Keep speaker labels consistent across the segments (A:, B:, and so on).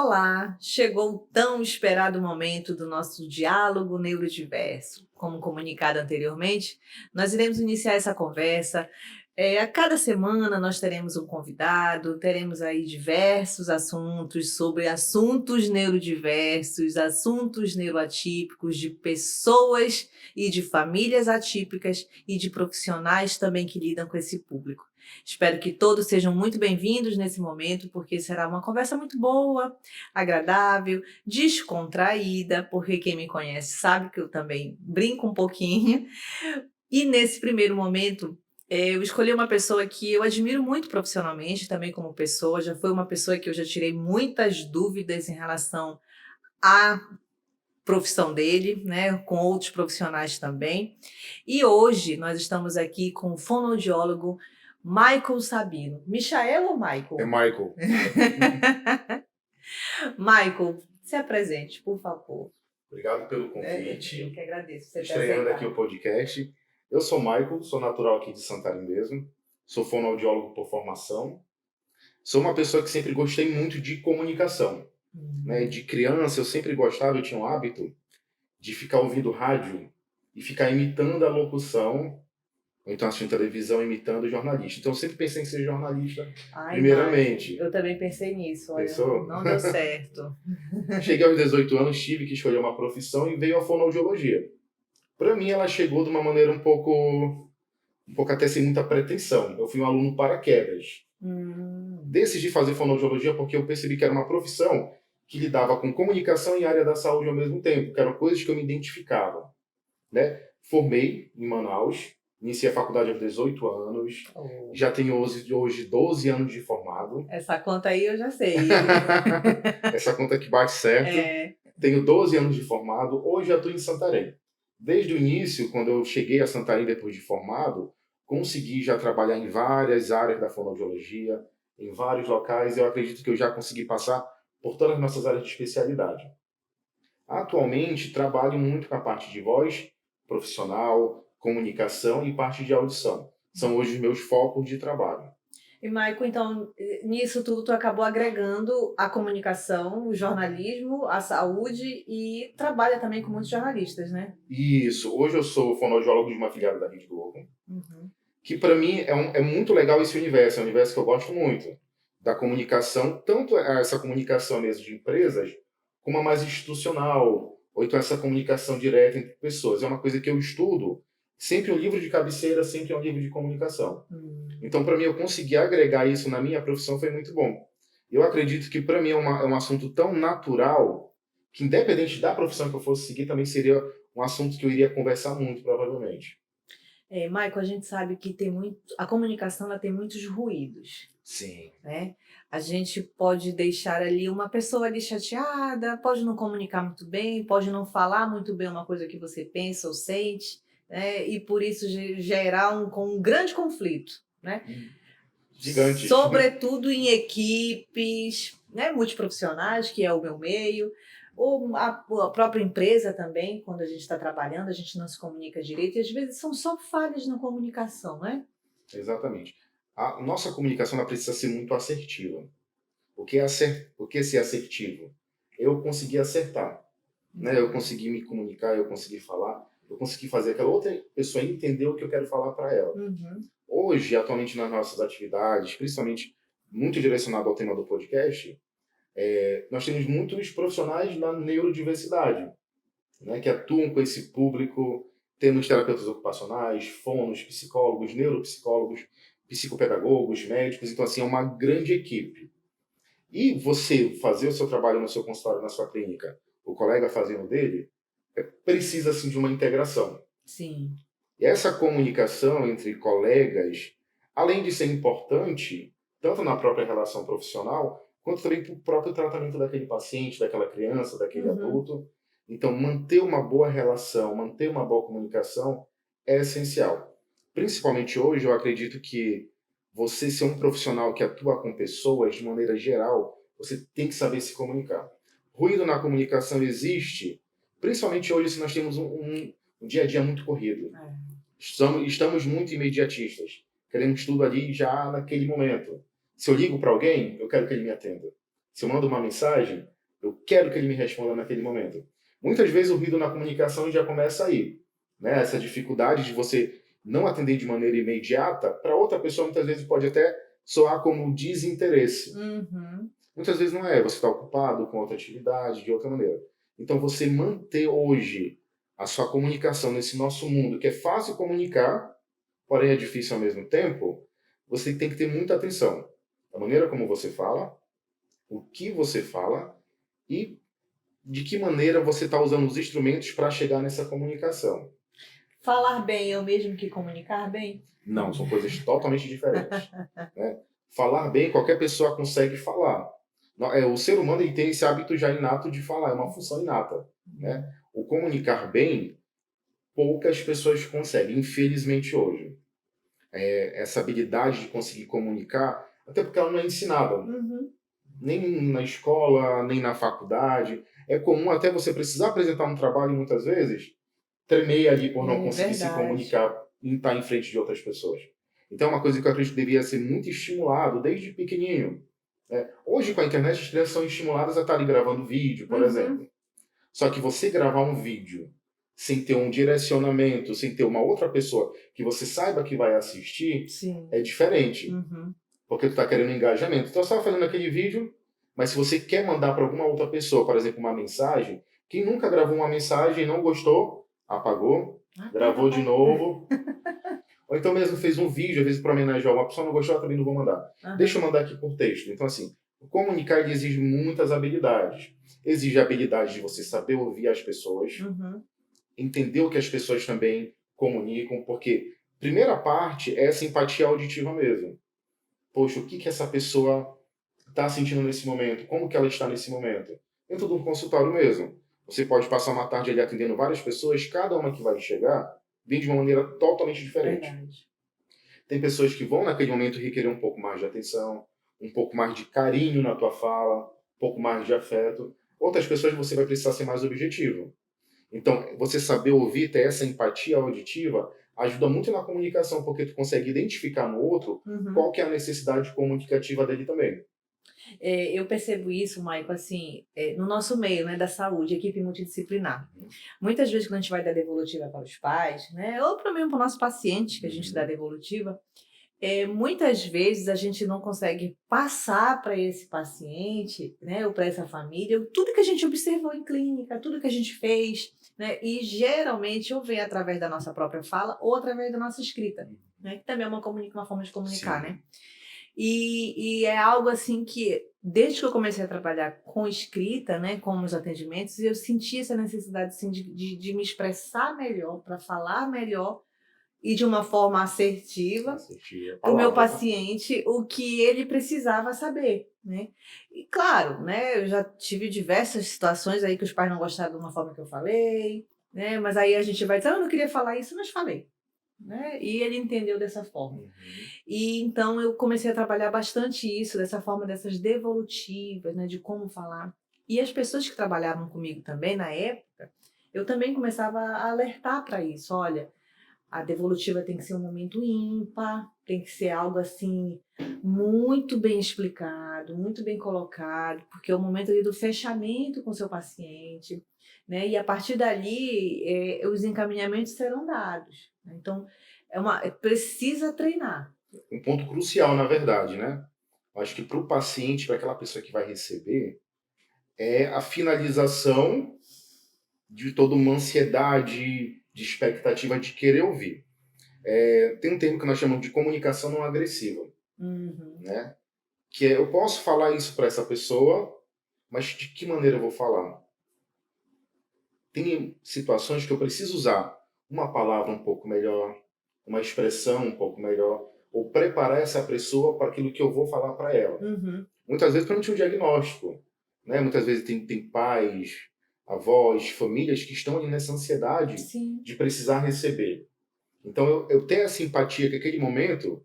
A: Olá, chegou o tão esperado momento do nosso diálogo neurodiverso. Como comunicado anteriormente, nós iremos iniciar essa conversa. A cada semana nós teremos um convidado, teremos aí diversos assuntos sobre assuntos neurodiversos, assuntos neuroatípicos, de pessoas e de famílias atípicas e de profissionais também que lidam com esse público. Espero que todos sejam muito bem-vindos nesse momento, porque será uma conversa muito boa, agradável, descontraída, porque quem me conhece sabe que eu também brinco um pouquinho. E nesse primeiro momento, eu escolhi uma pessoa que eu admiro muito profissionalmente, também como pessoa, já foi uma pessoa que eu já tirei muitas dúvidas em relação à profissão dele, né, com outros profissionais também. E hoje nós estamos aqui com o fonoaudiólogo Michael Sabino. Michael ou Michael?
B: É Michael.
A: Michael, se apresente, por favor.
B: Obrigado pelo convite.
A: Eu que agradeço você ter
B: Estreando
A: aceitado.
B: aqui o podcast. Eu sou Michael, sou natural aqui de Santarém mesmo. Sou fonoaudiólogo por formação. Sou uma pessoa que sempre gostei muito de comunicação. Né? De criança eu sempre gostava, eu tinha um hábito de ficar ouvindo rádio e ficar imitando a locução, ou então assistindo televisão imitando o jornalista. Então eu sempre pensei em ser jornalista, primeiramente.
A: Eu também pensei nisso, olha,
B: Pensou?
A: não deu certo.
B: Cheguei aos 18 anos, tive que escolher uma profissão e veio a fonoaudiologia. Para mim, ela chegou de uma maneira um pouco até sem muita pretensão. Eu fui um aluno paraquedas. Decidi fazer fonoaudiologia porque eu percebi que era uma profissão que lidava com comunicação e área da saúde ao mesmo tempo, que eram coisas que eu me identificava. Né? Formei em Manaus, iniciei a faculdade aos 18 anos, já tenho hoje 12 anos de formado.
A: Essa conta aí eu já sei.
B: Essa conta que bate certo. Tenho 12 anos de formado, hoje já estou em Santarém. Desde o início, quando eu cheguei a Santarém depois de formado, consegui já trabalhar em várias áreas da fonoaudiologia, em vários locais, eu acredito que eu já consegui passar por todas as nossas áreas de especialidade. Atualmente, trabalho muito com a parte de voz profissional, comunicação e parte de audição. São hoje os meus focos de trabalho.
A: E, Michael, então, nisso tudo tu acabou agregando a comunicação, o jornalismo, a saúde e trabalha também com muitos jornalistas, né?
B: Isso. Hoje eu sou fonoaudiólogo de uma afiliada da Rede Globo, que para mim é muito legal esse universo, é um universo que eu gosto muito, da comunicação, tanto essa comunicação mesmo de empresas, como a mais institucional, ou então essa comunicação direta entre pessoas. É uma coisa que eu estudo, sempre um livro de cabeceira, sempre um livro de comunicação. Então, para mim, eu conseguir agregar isso na minha profissão foi muito bom. Eu acredito que, para mim, é um assunto tão natural que, independente da profissão que eu fosse seguir, também seria um assunto que eu iria conversar muito, provavelmente.
A: Michael, a gente sabe que a comunicação ela tem muitos ruídos.
B: Sim.
A: Né? A gente pode deixar ali uma pessoa ali chateada, pode não comunicar muito bem, pode não falar muito bem uma coisa que você pensa ou sente, né? E por isso gerar um grande conflito, né?
B: Gigante.
A: Sobretudo em equipes, né, multiprofissionais, que é o meu meio, ou a própria empresa também, quando a gente está trabalhando, a gente não se comunica direito, e às vezes são só falhas na comunicação, né?
B: Exatamente. A nossa comunicação ela precisa ser muito assertiva. O que ser assertivo? Eu consegui acertar. Né? Eu consegui me comunicar, eu consegui falar, eu consegui fazer aquela outra pessoa entender o que eu quero falar para ela. Hoje, atualmente nas nossas atividades, principalmente muito direcionado ao tema do podcast, nós temos muitos profissionais na neurodiversidade, né, que atuam com esse público. Temos terapeutas ocupacionais, fonos, psicólogos, neuropsicólogos, psicopedagogos, médicos. Então, assim, é uma grande equipe. E você fazer o seu trabalho no seu consultório, na sua clínica, o colega fazendo dele, precisa, assim, de uma integração.
A: Sim.
B: E essa comunicação entre colegas, além de ser importante, tanto na própria relação profissional, quanto também para o próprio tratamento daquele paciente, daquela criança, daquele adulto. Então, manter uma boa relação, manter uma boa comunicação é essencial. Principalmente hoje, eu acredito que você ser um profissional que atua com pessoas, de maneira geral, você tem que saber se comunicar. Ruído na comunicação existe, principalmente hoje, se nós temos um dia a dia muito corrido. Estamos muito imediatistas. Queremos tudo ali já naquele momento. Se eu ligo para alguém, eu quero que ele me atenda. Se eu mando uma mensagem, eu quero que ele me responda naquele momento. Muitas vezes o ruído na comunicação já começa aí, né? Essa dificuldade de você não atender de maneira imediata, para outra pessoa muitas vezes pode até soar como desinteresse.
A: Uhum.
B: Muitas vezes não é, você está ocupado com outra atividade, de outra maneira. Então, você manter hoje a sua comunicação nesse nosso mundo, que é fácil comunicar, porém é difícil ao mesmo tempo, você tem que ter muita atenção. A maneira como você fala, o que você fala e de que maneira você está usando os instrumentos para chegar nessa comunicação.
A: Falar bem é o mesmo que comunicar bem?
B: Não, são coisas totalmente diferentes. Né? Falar bem, qualquer pessoa consegue falar. O ser humano ele tem esse hábito já inato de falar, é uma função inata. Né? O comunicar bem, poucas pessoas conseguem, infelizmente hoje. Essa habilidade de conseguir comunicar, até porque ela não é ensinada.
A: Uhum.
B: Nem na escola, nem na faculdade. É comum até você precisar apresentar um trabalho muitas vezes, tremer ali por não
A: É
B: conseguir se
A: verdade.
B: comunicar e estar em frente de outras pessoas. Então é uma coisa que eu acredito que devia ser muito estimulado desde pequenininho. Né? Hoje, com a internet, as crianças são estimuladas a estar ali gravando vídeo, por
A: Uhum.
B: exemplo. Só que você gravar um vídeo sem ter um direcionamento, sem ter uma outra pessoa que você saiba que vai assistir,
A: Sim.
B: é diferente.
A: Uhum.
B: Porque tu está querendo engajamento. Então, você está fazendo aquele vídeo, mas se você quer mandar para alguma outra pessoa, por exemplo, uma mensagem, quem nunca gravou uma mensagem e não gostou, apagou,
A: Apaga,
B: gravou de
A: apaga.
B: novo. Ou então mesmo fez um vídeo, às vezes para homenagear uma pessoa, não gostou, eu também não vou mandar. Deixa eu
A: Uhum.
B: mandar aqui por texto. Então, assim, comunicar ele exige muitas habilidades. Exige a habilidade de você saber ouvir as pessoas,
A: Uhum.
B: entender o que as pessoas também comunicam, porque primeira parte é essa empatia auditiva mesmo. Poxa, o que que essa pessoa está sentindo nesse momento? Como que ela está nesse momento? Dentro de um consultório mesmo. Você pode passar uma tarde ali atendendo várias pessoas, cada uma que vai chegar vem de uma maneira totalmente diferente.
A: Verdade.
B: Tem pessoas que vão naquele momento requerer um pouco mais de atenção, um pouco mais de carinho na tua fala, um pouco mais de afeto. Outras pessoas você vai precisar ser mais objetivo. Então, você saber ouvir, ter essa empatia auditiva, ajuda muito na comunicação, porque tu consegue identificar no outro
A: Uhum.
B: qual que é a necessidade comunicativa dele também.
A: Eu percebo isso, Maico, assim, no nosso meio, né, da saúde, equipe multidisciplinar.
B: Uhum.
A: Muitas vezes, quando a gente vai dar devolutiva para os pais, né, ou para mesmo para o nosso paciente, que a gente dá
B: Uhum.
A: devolutiva, muitas vezes a gente não consegue passar para esse paciente, né, ou para essa família, tudo que a gente observou em clínica, tudo que a gente fez, né, e geralmente ou vem através da nossa própria fala ou através da nossa escrita, né, que também é uma forma de comunicar, né?
B: Sim.
A: E é algo assim que, desde que eu comecei a trabalhar com escrita, né, com os atendimentos, eu senti essa necessidade assim, de me expressar melhor, para falar melhor e de uma forma assertiva
B: Assertiva.
A: para o meu
B: Palavras, né?
A: paciente o que ele precisava saber, né? E claro, né, eu já tive diversas situações aí que os pais não gostaram de uma forma que eu falei, né? Mas aí a gente vai dizer, ah, eu não queria falar isso, mas falei, né? E ele entendeu dessa forma.
B: Uhum.
A: E então eu comecei a trabalhar bastante isso, dessa forma dessas devolutivas, né, de como falar. E as pessoas que trabalhavam comigo também na época, eu também começava a alertar para isso. Olha, a devolutiva tem que ser um momento ímpar, tem que ser algo assim muito bem explicado, muito bem colocado, porque é o momento ali do fechamento com o seu paciente, né? E a partir dali, os encaminhamentos serão dados, né? Então, precisa treinar.
B: Um ponto crucial, na verdade, né? Acho que para o paciente, para aquela pessoa que vai receber, é a finalização de toda uma ansiedade, de expectativa de querer ouvir. Tem um termo que nós chamamos de comunicação não agressiva,
A: Uhum.
B: né? Que é, eu posso falar isso para essa pessoa, mas de que maneira eu vou falar? Tem situações que eu preciso usar uma palavra um pouco melhor, uma expressão um pouco melhor, ou preparar essa pessoa para aquilo que eu vou falar para ela.
A: Uhum.
B: Muitas vezes, principalmente um diagnóstico, né? Muitas vezes tem pais, avós, famílias que estão ali nessa ansiedade
A: Sim.
B: de precisar receber. Então, eu tenho essa empatia que aquele momento,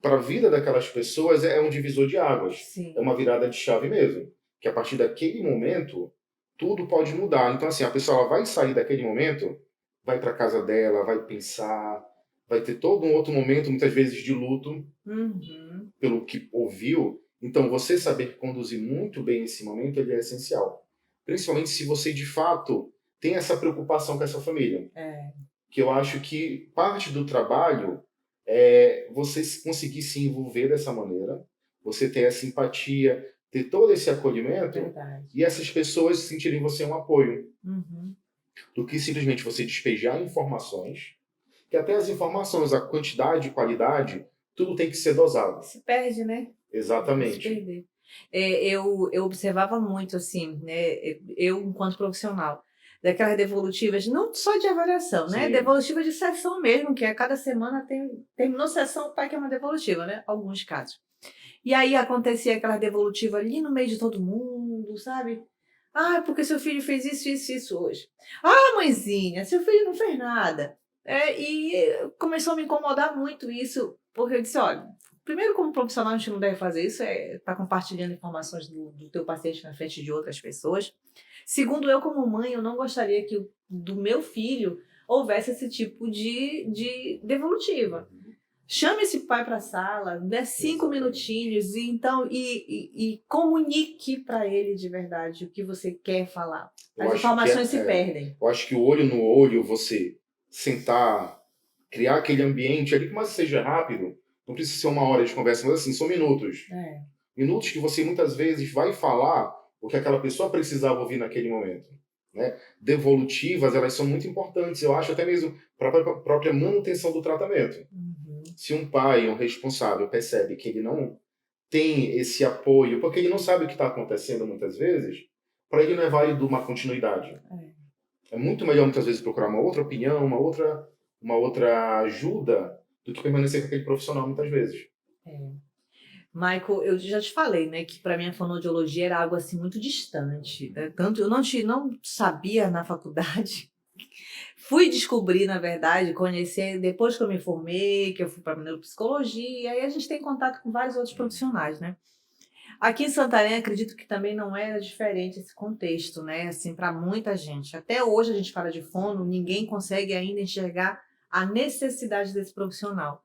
B: para a vida daquelas pessoas, é um divisor de águas. É
A: Sim.
B: uma virada de chave mesmo. Que a partir daquele momento, tudo pode mudar. Então, assim, a pessoa ela vai sair daquele momento, vai para casa dela, vai pensar, vai ter todo um outro momento, muitas vezes de luto,
A: Uhum.
B: pelo que ouviu. Então, você saber conduzir muito bem esse momento, ele é essencial. Principalmente se você, de fato, tem essa preocupação com essa família.
A: É,
B: Que eu acho que parte do trabalho é você conseguir se envolver dessa maneira, você ter essa empatia, ter todo esse acolhimento
A: verdade.
B: e essas pessoas sentirem em você um apoio,
A: Uhum.
B: do que simplesmente você despejar informações, que até as informações, a quantidade e qualidade, tudo tem que ser dosado.
A: Se perde, né? Pode se
B: Exatamente.
A: perder. Eu observava muito, assim, né, eu enquanto profissional, daquelas devolutivas, não só de avaliação, né,
B: Sim,
A: devolutiva de sessão mesmo, que a cada semana terminou sessão, o pai quer uma devolutiva, né, alguns casos. E aí acontecia aquela devolutiva ali no meio de todo mundo, sabe? Ah, porque seu filho fez isso, isso, isso hoje. Ah, mãezinha, seu filho não fez nada. E começou a me incomodar muito isso, porque eu disse, olha, primeiro como profissional a gente não deve fazer isso, é estar compartilhando informações do teu paciente na frente de outras pessoas. Segundo, eu como mãe, eu não gostaria que do meu filho houvesse esse tipo de devolutiva. Chame esse pai para a sala, dê 5 minutinhos e comunique para ele de verdade o que você quer falar.
B: eu
A: As
B: acho que
A: informações se perdem.
B: eu acho que o olho no olho, você sentar, criar aquele ambiente ali, que mais seja rápido, não precisa ser 1 hora de conversa, mas assim, são minutos.
A: É,
B: Minutos que você muitas vezes vai falar o que aquela pessoa precisava ouvir naquele momento. Né? Devolutivas, elas são muito importantes, eu acho, até mesmo para a própria manutenção do tratamento.
A: uhum,
B: Se um pai, um responsável, percebe que ele não tem esse apoio, porque ele não sabe o que está acontecendo muitas vezes, para ele não é válido uma continuidade.
A: é,
B: É muito melhor muitas vezes procurar uma outra opinião, uma outra ajuda, do que permanecer com aquele profissional muitas vezes.
A: é. Michael, eu já te falei, né, que para mim a fonoaudiologia era algo assim muito distante, né? Tanto eu não sabia na faculdade. Fui descobrir, na verdade, conhecer depois que eu me formei, que eu fui para neuropsicologia, aí a gente tem contato com vários outros profissionais, né? Aqui em Santarém, acredito que também não era diferente esse contexto, né? Assim, para muita gente. Até hoje a gente fala de fono, ninguém consegue ainda enxergar a necessidade desse profissional.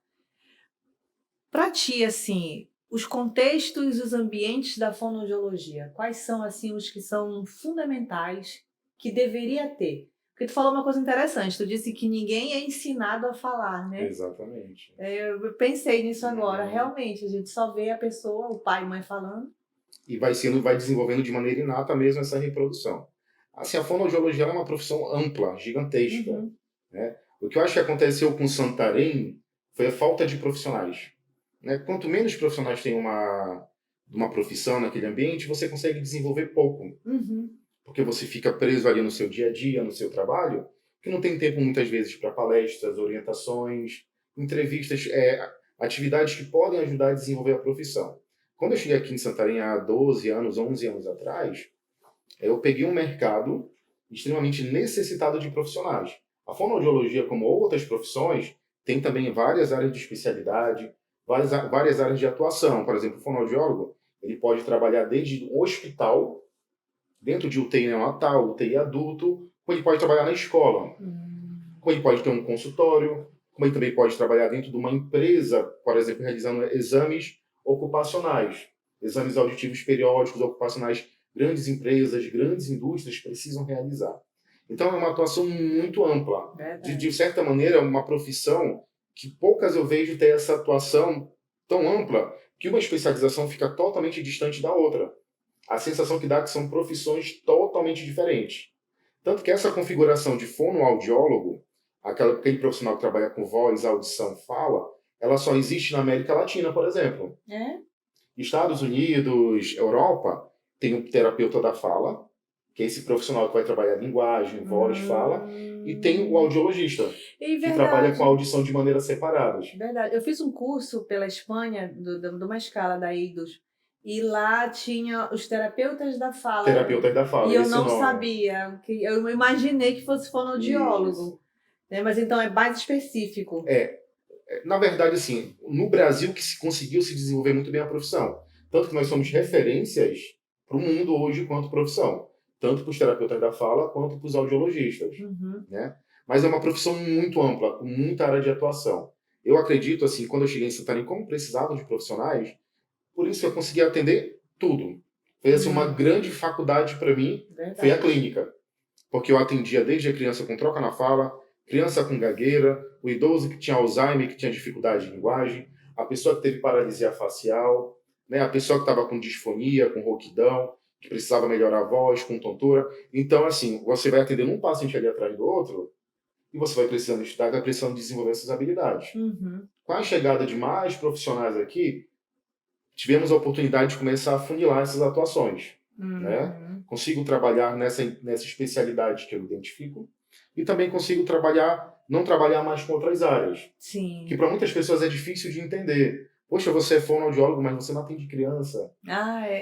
A: Para ti, assim, os contextos e os ambientes da fonoaudiologia, quais são, assim, os que são fundamentais que deveria ter? Porque tu falou uma coisa interessante, tu disse que ninguém é ensinado a falar, né?
B: Exatamente.
A: Eu pensei nisso agora,
B: Uhum.
A: realmente, a gente só vê a pessoa, o pai e mãe falando.
B: E vai desenvolvendo de maneira inata mesmo essa reprodução. Assim, a fonoaudiologia é uma profissão ampla, gigantesca.
A: Uhum.
B: Né? O que eu acho que aconteceu com Santarém foi a falta de profissionais. Né? Quanto menos profissionais tem uma profissão naquele ambiente, você consegue desenvolver pouco.
A: Uhum.
B: Porque você fica preso ali no seu dia a dia, no seu trabalho, que não tem tempo muitas vezes para palestras, orientações, entrevistas, atividades que podem ajudar a desenvolver a profissão. Quando eu cheguei aqui em Santarém há 12 anos, 11 anos atrás, eu peguei um mercado extremamente necessitado de profissionais. A fonoaudiologia, como outras profissões, tem também várias áreas de especialidade, várias áreas de atuação. Por exemplo, o fonoaudiólogo, ele pode trabalhar desde um hospital, dentro de UTI neonatal, UTI adulto, como ele pode trabalhar na escola,
A: Hum.
B: como ele pode ter um consultório, como ele também pode trabalhar dentro de uma empresa, por exemplo, realizando exames ocupacionais, exames auditivos periódicos ocupacionais, grandes empresas, grandes indústrias precisam realizar. Então é uma atuação muito ampla. De
A: Verdade.
B: certa maneira, é uma profissão que poucas eu vejo ter essa atuação tão ampla que uma especialização fica totalmente distante da outra. A sensação que dá é que são profissões totalmente diferentes. Tanto que essa configuração de fonoaudiólogo, aquele profissional que trabalha com voz, audição, fala, ela só existe na América Latina, por exemplo.
A: É?
B: Estados Unidos, Europa, tem o terapeuta da fala, que é esse profissional que vai trabalhar linguagem, voz, fala, e tem o
A: Hum.
B: audiologista,
A: E
B: que trabalha com a
A: verdade.
B: audição de maneiras separadas.
A: Verdade. Eu fiz um curso pela Espanha, de uma escala da IDOS, e lá tinha os terapeutas da fala,
B: Terapeutas da
A: e
B: fala,
A: eu
B: esse
A: não
B: nome.
A: sabia, que eu imaginei que fosse
B: Isso.
A: fonoaudiólogo, né? Mas então é mais específico.
B: É, na verdade, assim, no Brasil que se conseguiu se desenvolver muito bem a profissão. Tanto que nós somos referências para o mundo hoje quanto profissão. Tanto para os terapeutas da fala quanto para os audiologistas.
A: Uhum.
B: Né? Mas é uma profissão muito ampla, com muita área de atuação. Eu acredito, assim, quando eu cheguei em Santarém, como precisava de profissionais, Por isso eu consegui atender tudo. Foi assim, uma grande faculdade para mim,
A: Verdade.
B: foi a clínica. Porque eu atendia desde a criança com troca na fala, criança com gagueira, o idoso que tinha Alzheimer, que tinha dificuldade de linguagem, a pessoa que teve paralisia facial, né, a pessoa que estava com disfonia, com rouquidão, que precisava melhorar a voz, com tontura. Então, assim, você vai atendendo um paciente ali atrás do outro e você vai precisando estudar, vai precisando desenvolver essas habilidades.
A: Uhum.
B: Com a chegada de mais profissionais aqui, tivemos a oportunidade de começar a funilar essas atuações. Né? Consigo trabalhar nessa especialidade que eu identifico e também consigo não trabalhar mais com outras áreas.
A: Sim.
B: Que para muitas pessoas é difícil de entender. Poxa, você é fonoaudiólogo, mas você não atende criança.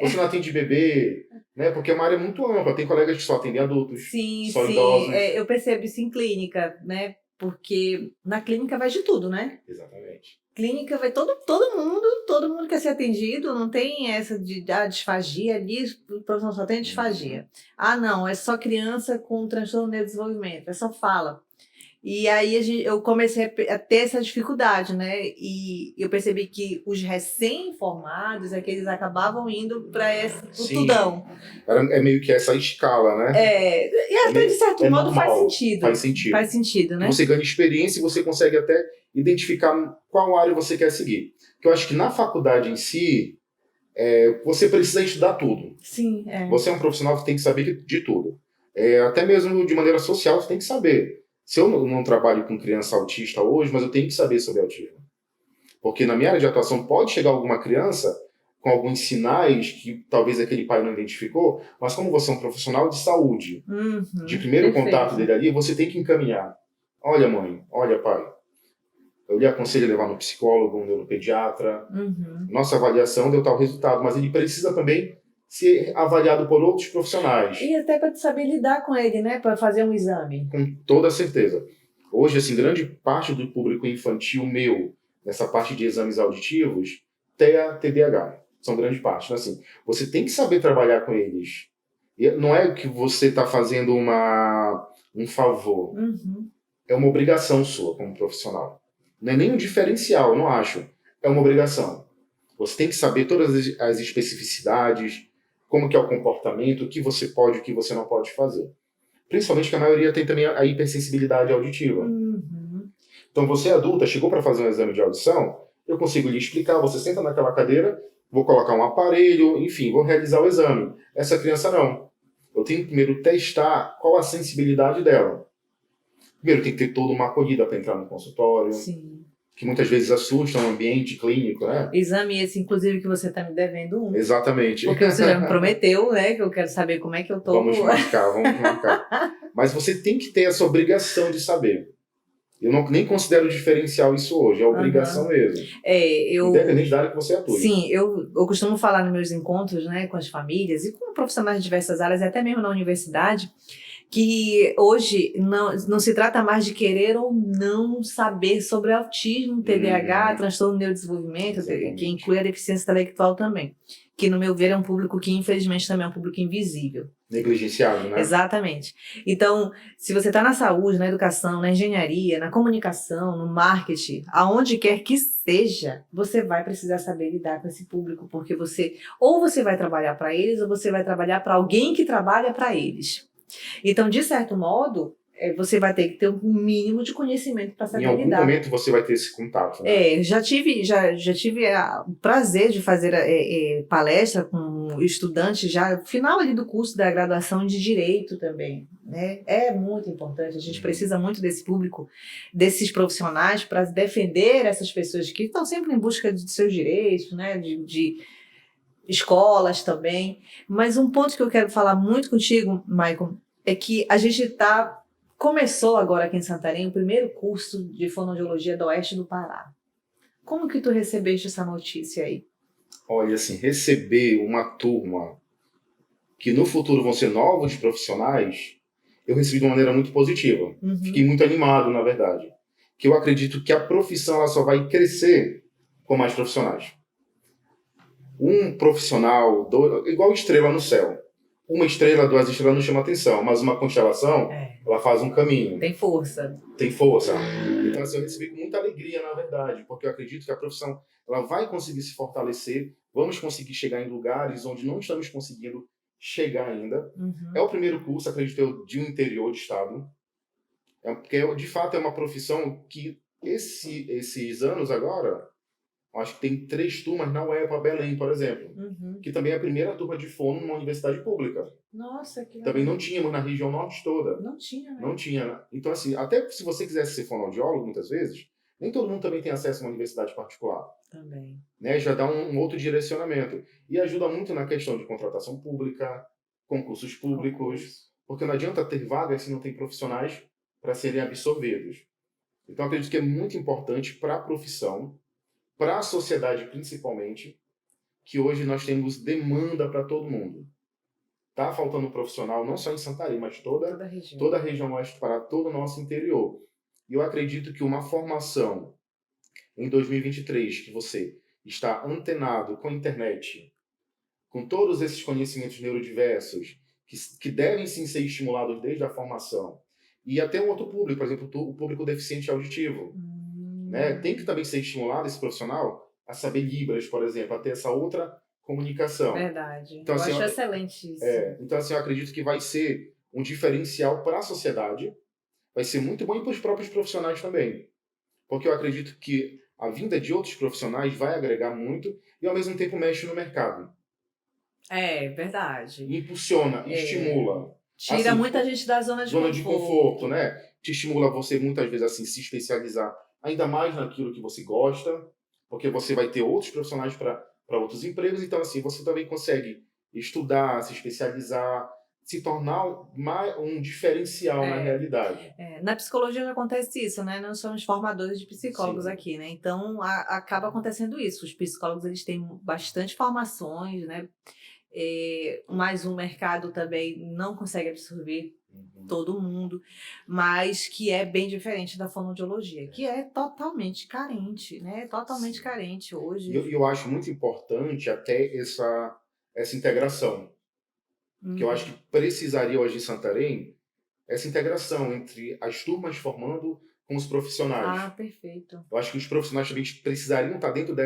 B: Você não atende bebê, né? Porque é uma área muito ampla. Tem colegas que só atendem adultos, só idosos.
A: Eu percebo isso em clínica, né? Porque na clínica vai de tudo, né?
B: Exatamente.
A: Clínica vai todo mundo quer ser atendido, não tem essa de disfagia ali, o profissional só tem disfagia. Não, é só criança com transtorno de neurodesenvolvimento, é só fala. E aí eu comecei a ter essa dificuldade, né? E eu percebi que os recém-formados é que eles acabavam indo para esse tudão.
B: É meio que essa escala, né?
A: E até de certo modo
B: normal,
A: faz sentido.
B: Faz
A: sentido, né?
B: Você ganha experiência e você consegue até identificar qual área você quer seguir. Porque eu acho que na faculdade em si, você precisa estudar tudo.
A: Sim,
B: Você é um profissional que tem que saber de tudo. Até mesmo de maneira social, você tem que saber. Se eu não trabalho com criança autista hoje, mas eu tenho que saber sobre autismo. Porque na minha área de atuação pode chegar alguma criança com alguns sinais que talvez aquele pai não identificou, mas como você é um profissional de saúde, de primeiro contato dele ali, você tem que encaminhar. Olha, mãe, olha, pai, eu lhe aconselho a levar no psicólogo, um neuropediatra. Nossa avaliação deu tal resultado, mas ele precisa também ser avaliado por outros profissionais.
A: E até para saber lidar com ele, né? Para fazer um exame.
B: Com toda certeza. Hoje, assim, grande parte do público infantil meu, nessa parte de exames auditivos, tem a TDAH. São grande parte. Então, assim, você tem que saber trabalhar com eles. E não é que você está fazendo um favor. É uma obrigação sua como profissional. Não é nem um diferencial, eu não acho. É uma obrigação. Você tem que saber todas as especificidades, como que é o comportamento, o que você pode e o que você não pode fazer. Principalmente que a maioria tem também a hipersensibilidade auditiva. Então você adulta, chegou para fazer um exame de audição, eu consigo lhe explicar, você senta naquela cadeira, vou colocar um aparelho, enfim, vou realizar o exame. Essa criança não. Eu tenho que primeiro testar qual a sensibilidade dela. Primeiro tem que ter toda uma acolhida para entrar no consultório.
A: Sim.
B: Que muitas vezes assusta um ambiente clínico, né?
A: Exame esse, inclusive, que você está me devendo um.
B: Exatamente.
A: Porque você já me prometeu, né? Que eu quero saber como é que eu tô.
B: Vamos marcar. Mas você tem que ter essa obrigação de saber. Eu nem considero diferencial isso hoje, é obrigação mesmo. Independente da área que você atua.
A: Sim, eu costumo falar nos meus encontros, né, com as famílias e com profissionais de diversas áreas, até mesmo na universidade, que hoje não se trata mais de querer ou não saber sobre autismo, TDAH, transtorno de neurodesenvolvimento, que inclui a deficiência intelectual também. Que, no meu ver, é um público que, infelizmente, também é um público invisível.
B: Negligenciado, né?
A: Exatamente. Então, se você está na saúde, na educação, na engenharia, na comunicação, no marketing, aonde quer que seja, você vai precisar saber lidar com esse público, porque você vai trabalhar para eles, ou você vai trabalhar para alguém que trabalha para eles. Então, de certo modo, você vai ter que ter um mínimo de conhecimento para saber lidar.
B: Em algum momento você vai ter esse contato, né?
A: Já tive o prazer de fazer palestra com estudantes já final ali do curso da graduação de Direito também, né? É muito importante, a gente precisa muito desse público, desses profissionais para defender essas pessoas que estão sempre em busca de seus direitos, né? De escolas também. Mas um ponto que eu quero falar muito contigo, Maicon, é que a gente começou agora aqui em Santarém o primeiro curso de fonoaudiologia do Oeste do Pará. Como que tu recebeste essa notícia aí?
B: Olha, assim, receber uma turma que no futuro vão ser novos profissionais, eu recebi de uma maneira muito positiva. Fiquei muito animado, na verdade. Que eu acredito que a profissão ela só vai crescer com mais profissionais. Um profissional, igual estrela no céu. uma estrela, duas estrelas não chama atenção, mas uma constelação, ela faz um caminho.
A: Tem força.
B: Tem força. Então, assim, eu recebi com muita alegria, na verdade, porque eu acredito que a profissão ela vai conseguir se fortalecer, vamos conseguir chegar em lugares onde não estamos conseguindo chegar ainda. É o primeiro curso, acredito eu, de um interior de estado. Porque, de fato, é uma profissão que esses anos agora, acho que tem 3 turmas na UEPA Belém, por exemplo, que também é a primeira turma de fono numa universidade pública.
A: Nossa, que
B: Também não tínhamos na região norte toda.
A: Não tinha, né?
B: Não tinha. Então, assim, até se você quisesse ser fonoaudiólogo, muitas vezes, nem todo mundo também tem acesso a uma universidade particular.
A: Também.
B: Né? Já dá um outro direcionamento. E ajuda muito na questão de contratação pública, concursos públicos, porque não adianta ter vagas se não tem profissionais para serem absorvidos. Então, acredito que é muito importante para a profissão, para a sociedade principalmente, que hoje nós temos demanda para todo mundo. Tá faltando profissional não só em Santarém, mas toda a região oeste para todo o nosso interior. E eu acredito que uma formação em 2023, que você está antenado com a internet, com todos esses conhecimentos neurodiversos, que devem sim ser estimulados desde a formação, e até um outro público, por exemplo, o público deficiente auditivo. Né? Tem que também ser estimulado esse profissional a saber Libras, por exemplo, a ter essa outra comunicação.
A: Verdade.
B: Então,
A: eu
B: assim,
A: acho excelente isso.
B: Então, assim, eu acredito que vai ser um diferencial para a sociedade, vai ser muito bom e para os próprios profissionais também. Porque eu acredito que a vinda de outros profissionais vai agregar muito e, ao mesmo tempo, mexe no mercado.
A: É, verdade.
B: Impulsiona, estimula.
A: Tira
B: assim,
A: muita gente da zona de
B: conforto, né? Te estimula você, muitas vezes, assim, se especializar ainda mais naquilo que você gosta, porque você vai ter outros profissionais para outros empregos. Então, assim, você também consegue estudar, se especializar, se tornar um diferencial na realidade.
A: Na psicologia já acontece isso, né? Nós somos formadores de psicólogos
B: Sim.
A: aqui, né? Então, acaba acontecendo isso. Os psicólogos, eles têm bastante formações, né? Mas o mercado também não consegue absorver todo mundo, mas que é bem diferente da fonoaudiologia, que é totalmente carente, né? Totalmente carente hoje.
B: E eu acho muito importante até essa integração. Que eu acho que precisaria hoje em Santarém essa integração entre as turmas formando com os profissionais.
A: Ah, perfeito.
B: Eu acho que os profissionais também precisariam estar dentro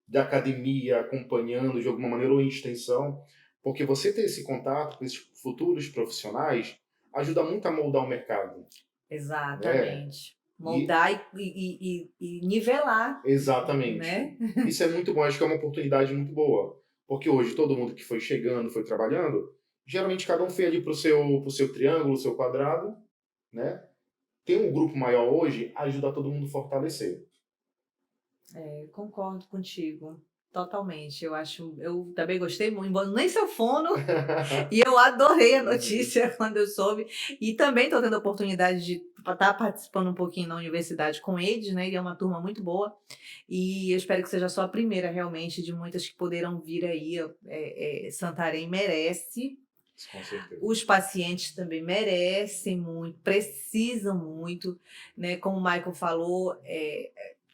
B: da academia, acompanhando de alguma maneira ou em extensão, porque você ter esse contato com esses futuros profissionais ajuda muito a moldar o mercado.
A: Exatamente. Né? Moldar e nivelar.
B: Exatamente.
A: Né?
B: Isso é muito bom, acho que é uma oportunidade muito boa. Porque hoje todo mundo que foi chegando, foi trabalhando, geralmente cada um foi ali pro seu triângulo, seu quadrado, né? Ter um grupo maior hoje ajuda todo mundo a fortalecer.
A: Concordo contigo. Totalmente. Eu também gostei muito, embora nem sou fono, e eu adorei a notícia quando eu soube. E também estou tendo a oportunidade de estar participando um pouquinho na universidade com eles, né? E é uma turma muito boa. E eu espero que seja só a primeira, realmente, de muitas que poderão vir aí. Santarém merece.
B: Com certeza.
A: Os pacientes também merecem muito, precisam muito, né? Como o Michael falou,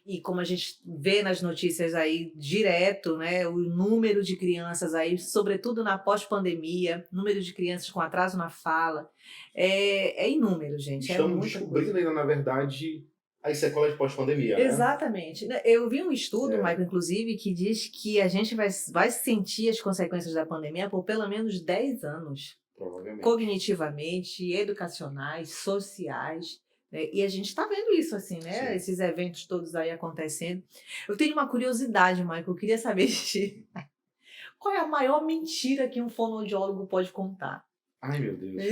A: e como a gente vê nas notícias aí direto, né, o número de crianças aí, sobretudo na pós-pandemia, número de crianças com atraso na fala, é inúmero, gente.
B: Estamos descobrindo ainda, na verdade, as sequelas de pós-pandemia, né?
A: Exatamente. Eu vi um estudo, Michael, inclusive, que diz que a gente vai sentir as consequências da pandemia por pelo menos 10 anos.
B: Provavelmente.
A: Cognitivamente, educacionais, sociais. E a gente está vendo isso, assim, né? Sim. Esses eventos todos aí acontecendo. Eu tenho uma curiosidade, Michael. Eu queria saber de ti. Qual é a maior mentira que um fonoaudiólogo pode contar?
B: Ai, meu Deus.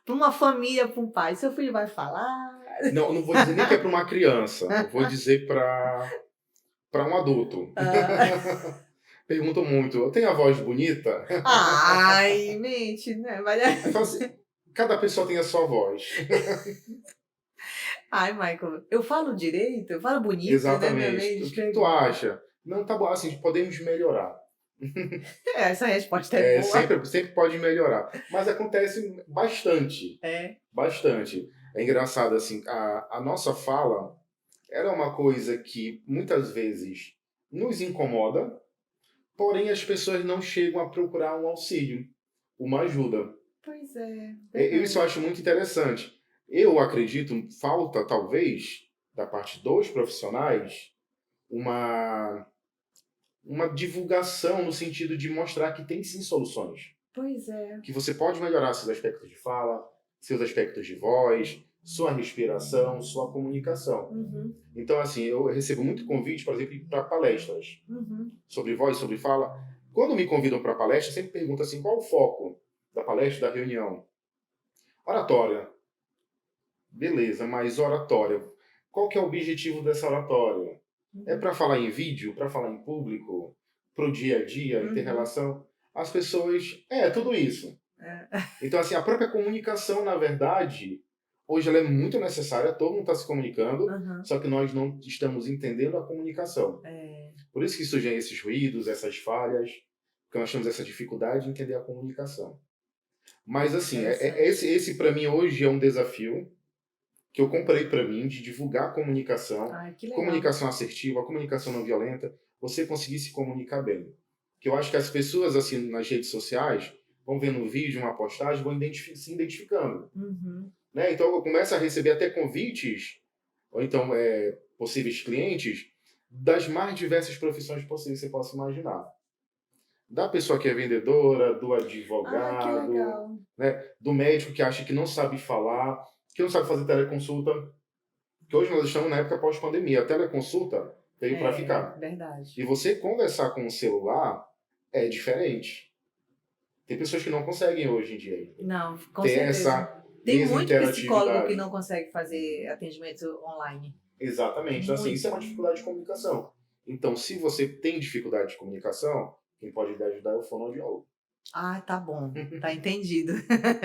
A: Para uma família, para um pai. Seu filho vai falar?
B: Não vou dizer nem que é para uma criança. Eu vou dizer para um adulto. Perguntam muito. Eu tenho a voz bonita?
A: Ai, mente, né?
B: Então, assim, cada pessoa tem a sua voz.
A: Ai, Michael, eu falo direito? Eu falo bonito?
B: Exatamente.
A: Né?
B: O que tu acha? Não, tá bom, assim, podemos melhorar.
A: Essa resposta é boa.
B: Sempre pode melhorar. Mas acontece bastante. Bastante. É engraçado, assim, a nossa fala, ela é uma coisa que muitas vezes nos incomoda, porém as pessoas não chegam a procurar um auxílio, uma ajuda.
A: Pois é,
B: Isso eu
A: verdade.
B: acho muito interessante. Eu acredito, falta talvez, da parte dos profissionais, uma, uma divulgação no sentido de mostrar que tem sim soluções.
A: Pois é.
B: Que você pode melhorar seus aspectos de fala, seus aspectos de voz, sua respiração, sua comunicação.
A: Uhum,
B: Então, assim, eu recebo muito convite, por exemplo, para palestras
A: uhum.
B: sobre voz, sobre fala. Quando me convidam para palestra, eu sempre pergunto assim, qual o foco da palestra, da reunião? Oratória. Beleza, mas oratória. Qual que é o objetivo dessa oratória? É
A: Uhum.
B: para falar em vídeo, para falar em público, para o dia a dia,
A: Uhum.
B: inter-relação? As pessoas... tudo isso.
A: É.
B: Então, assim, a própria comunicação, na verdade, hoje ela é muito necessária, todo mundo está se comunicando,
A: Aham.
B: só que nós não estamos entendendo a comunicação.
A: É.
B: Por isso que surgem esses ruídos, essas falhas, porque nós temos essa dificuldade de entender a comunicação. Mas, assim,
A: Interessante.
B: esse para mim hoje é um desafio que eu comprei para mim de divulgar a
A: Ai, que legal.
B: comunicação assertiva, a comunicação não violenta, você conseguir se comunicar bem. Que eu acho que as pessoas assim nas redes sociais vão vendo um vídeo, uma postagem, vão se identificando,
A: Uhum.
B: né? Então eu começo a receber até convites ou então possíveis clientes das mais diversas profissões possíveis que você possa imaginar. Da pessoa que é vendedora, do
A: Ah, que
B: advogado,
A: legal.
B: né? Do médico que acha que não sabe falar, que não sabe fazer teleconsulta, que hoje nós estamos na época pós-pandemia. A teleconsulta veio para
A: É,
B: ficar. E
A: verdade.
B: você conversar com o celular é diferente. Tem pessoas que não conseguem hoje em dia ainda
A: Não, com
B: ter
A: certeza.
B: essa
A: Tem
B: mesma
A: muito psicólogo que
B: interatividade.
A: não consegue fazer atendimento online.
B: Exatamente. Então, assim, isso é
A: Muito.
B: uma dificuldade de comunicação. Então, se você tem dificuldade de comunicação, quem pode lhe ajudar é o fonoaudiólogo.
A: Ah, tá bom. Tá entendido.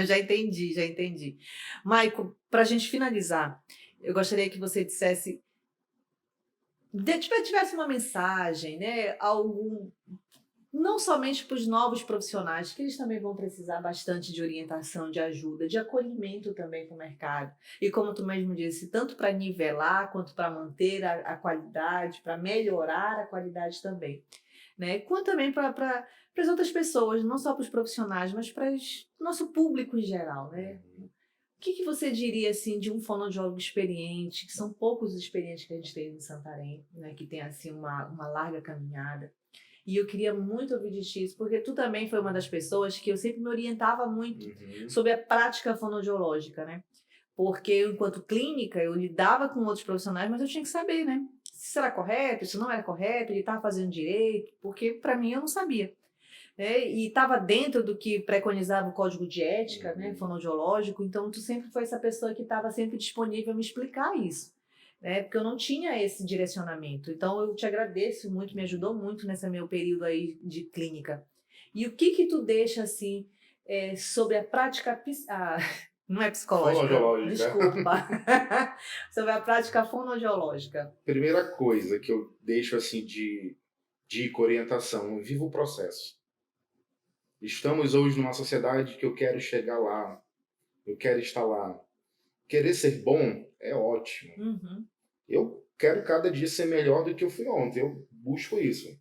A: Já entendi, já entendi. Maico, para a gente finalizar, eu gostaria que você dissesse, tivesse uma mensagem, né? Algum, não somente para os novos profissionais, que eles também vão precisar bastante de orientação, de ajuda, de acolhimento também com o mercado. E como tu mesmo disse, tanto para nivelar quanto para manter a qualidade, para melhorar a qualidade também, né? Quanto também para as outras pessoas, não só para os profissionais, mas para o nosso público em geral, né?
B: Uhum.
A: O que que você diria assim de um fonoaudiólogo experiente, que são poucos os experientes que a gente tem em Santarém, né? Que tem assim uma larga caminhada. E eu queria muito ouvir de ti isso, porque tu também foi uma das pessoas que eu sempre me orientava muito
B: Uhum.
A: sobre a prática fonoaudiológica, né? Porque eu, enquanto clínica, eu lidava com outros profissionais, mas eu tinha que saber, né? Se isso era correto, se não era correto, ele estava fazendo direito, porque para mim eu não sabia, né? E estava dentro do que preconizava o código de ética, né,
B: Uhum.
A: fonoaudiológico, então tu sempre foi essa pessoa que estava sempre disponível a me explicar isso, né, porque eu não tinha esse direcionamento. Então eu te agradeço muito, me ajudou muito nesse meu período aí de clínica. E o que que tu deixa assim sobre a prática não é psicológica,
B: Fonoaudiológica.
A: desculpa, sobre a prática fonoaudiológica.
B: Primeira coisa que eu deixo assim de dica, orientação, viva o processo. Estamos hoje numa sociedade que eu quero chegar lá, eu quero estar lá. Querer ser bom é ótimo.
A: Uhum.
B: Eu quero cada dia ser melhor do que eu fui ontem, eu busco isso.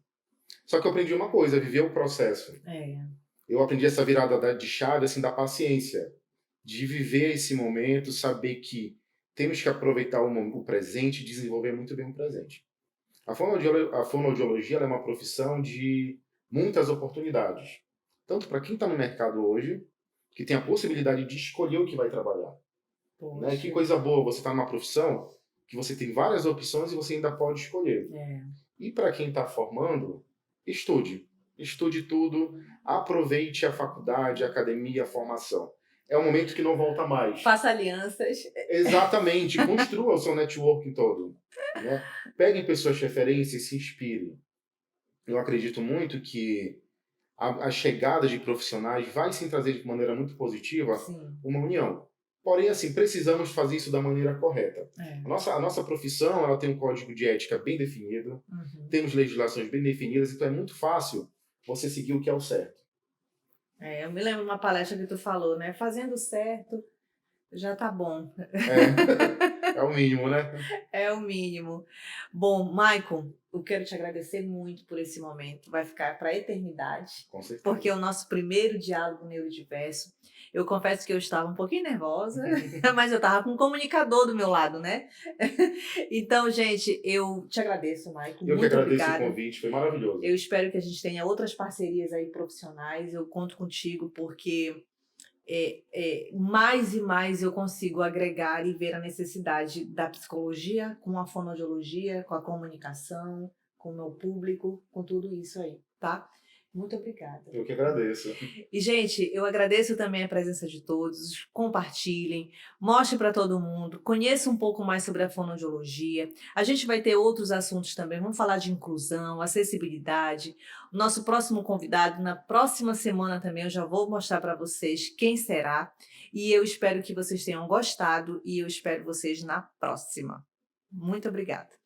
B: Só que eu aprendi uma coisa, viver o processo.
A: É.
B: Eu aprendi essa virada de chave assim, da paciência, de viver esse momento, saber que temos que aproveitar o presente e desenvolver muito bem o presente. A fonoaudiologia ela é uma profissão de muitas oportunidades. Tanto para quem está no mercado hoje, que tem a possibilidade de escolher o que vai trabalhar. Né? Que
A: Poxa.
B: coisa boa você estar numa profissão que você tem várias opções e você ainda pode escolher.
A: É.
B: E para quem está formando, estude. Estude tudo, aproveite a faculdade, a academia, a formação. É um momento que não volta mais.
A: Faça alianças.
B: Exatamente, construa o seu networking todo. Né? Pegue pessoas de referência e se inspire. Eu acredito muito que a chegada de profissionais vai sim trazer de maneira muito positiva
A: Sim.
B: uma união. Porém, assim, precisamos fazer isso da maneira correta.
A: É.
B: A nossa profissão ela tem um código de ética bem definido,
A: Uhum.
B: temos legislações bem definidas, então é muito fácil você seguir o que é o certo.
A: Eu me lembro de uma palestra que tu falou, né? Fazendo certo já tá bom.
B: É. É o mínimo, né?
A: É o mínimo. Bom, Maicon, eu quero te agradecer muito por esse momento. Vai ficar para a eternidade,
B: Com
A: porque é
B: certeza.
A: o nosso primeiro diálogo neurodiverso. Eu confesso que eu estava um pouquinho nervosa, mas eu estava com um comunicador do meu lado, né? Então, gente, eu te agradeço, Maicon.
B: Eu que
A: Muito
B: agradeço o
A: obrigada.
B: convite, foi maravilhoso.
A: Eu espero que a gente tenha outras parcerias aí profissionais. Eu conto contigo porque mais e mais eu consigo agregar e ver a necessidade da psicologia com a fonoaudiologia, com a comunicação, com o meu público, com tudo isso aí, tá? Muito obrigada.
B: Eu que agradeço.
A: E, gente, eu agradeço também a presença de todos. Compartilhem, mostre para todo mundo, conheça um pouco mais sobre a fonoaudiologia. A gente vai ter outros assuntos também. Vamos falar de inclusão, acessibilidade. O nosso próximo convidado, na próxima semana também, eu já vou mostrar para vocês quem será. E eu espero que vocês tenham gostado e eu espero vocês na próxima. Muito obrigada.